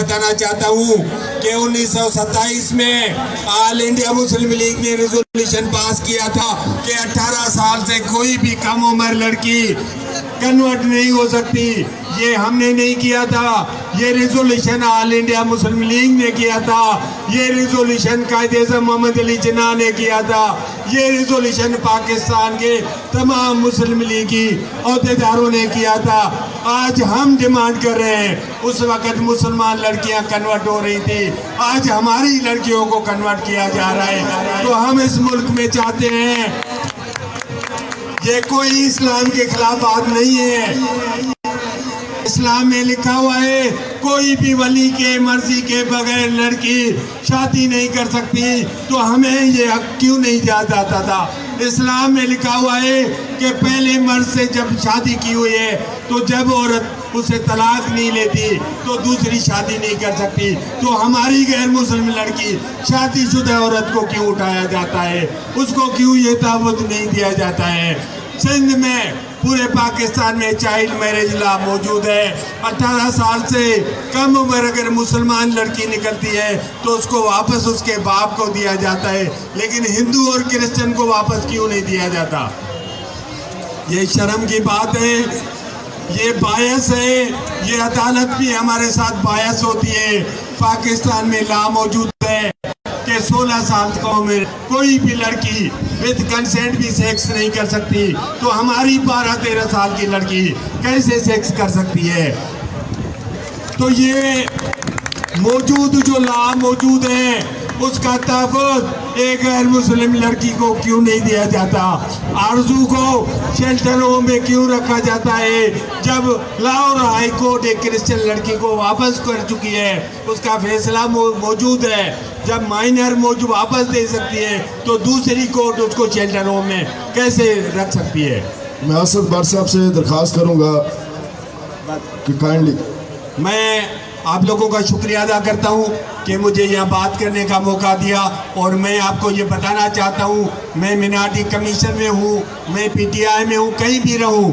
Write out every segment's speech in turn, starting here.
بتانا چاہتا ہوں کہ 1927 میں آل انڈیا مسلم لیگ نے ریزولوشن پاس کیا تھا کہ 18 سال سے کوئی بھی کم عمر لڑکی کنورٹ نہیں ہو سکتی. یہ ہم نے نہیں کیا تھا, یہ ریزولوشن آل انڈیا مسلم لیگ نے کیا تھا, یہ ریزولوشن قائد اعظم محمد علی جناح نے کیا تھا, یہ ریزولوشن پاکستان کے تمام مسلم لیگی عہدیداروں نے کیا تھا. آج ہم ڈیمانڈ کر رہے ہیں, اس وقت مسلمان لڑکیاں کنورٹ ہو رہی تھی, آج ہماری لڑکیوں کو کنورٹ کیا جا رہا ہے. تو ہم اس ملک میں چاہتے ہیں, یہ کوئی اسلام کے خلاف بات نہیں ہے. اسلام میں لکھا ہوا ہے کوئی بھی ولی کے مرضی کے بغیر لڑکی شادی نہیں کر سکتی. تو ہمیں یہ حق کیوں نہیں جاتا تھا؟ اسلام میں لکھا ہوا ہے کہ پہلے مرد سے جب شادی کی ہوئی ہے تو جب عورت اسے طلاق نہیں لیتی تو دوسری شادی نہیں کر سکتی. تو ہماری غیر مسلم لڑکی شادی شدہ عورت کو کیوں اٹھایا جاتا ہے؟ اس کو کیوں یہ تحفظ نہیں دیا جاتا ہے؟ سندھ میں پورے پاکستان میں چائلڈ میرج لا موجود ہے. 18 سال سے کم عمر اگر مسلمان لڑکی نکلتی ہے تو اس کو واپس اس کے باپ کو دیا جاتا ہے, لیکن ہندو اور کرسچن کو واپس کیوں نہیں دیا جاتا؟ یہ شرم کی بات ہے, یہ باعث ہے. یہ عدالت بھی ہمارے ساتھ باعث ہوتی ہے. پاکستان میں لا موجود ہے کہ 16 سال کی عمر کوئی بھی لڑکی وتھ کنسنٹ بھی سیکس نہیں کر سکتی. تو ہماری 12-13 سال کی لڑکی کیسے سیکس کر سکتی ہے؟ تو یہ موجود جو لا موجود ہے اس کا تحفظ ایک غیر مسلم لڑکی کو کیوں نہیں دیا جاتا؟ آرزو کو شیلٹر ہوم میں کیوں رکھا جاتا ہے جب لاہور ہائی کورٹ ایک کرسچن لڑکی کو واپس کر چکی ہے؟ اس کا فیصلہ موجود ہے. جب مائنر موجود واپس دے سکتی ہے تو دوسری کورٹ اس کو شیلٹر ہوم میں کیسے رکھ سکتی ہے؟ میں اسد بار صاحب سے درخواست کروں گا کہ کائنڈلی. میں آپ لوگوں کا شکریہ ادا کرتا ہوں کہ مجھے یہاں بات کرنے کا موقع دیا, اور میں آپ کو یہ بتانا چاہتا ہوں میں منارٹی کمیشن میں ہوں, میں پی ٹی آئی میں ہوں, کہیں بھی رہوں,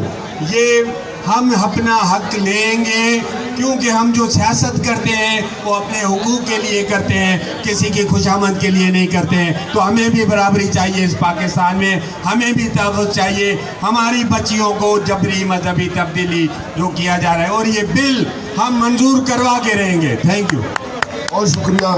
یہ ہم اپنا حق لیں گے, کیونکہ ہم جو سیاست کرتے ہیں وہ اپنے حقوق کے لیے کرتے ہیں, کسی کی خوشامد کے لیے نہیں کرتے ہیں. تو ہمیں بھی برابری چاہیے اس پاکستان میں, ہمیں بھی تحفظ چاہیے. ہماری بچیوں کو جبری مذہبی تبدیلی جو کیا جا رہا ہے, اور یہ بل ہم منظور کروا کے رہیں گے. Thank you. اور شکریہ.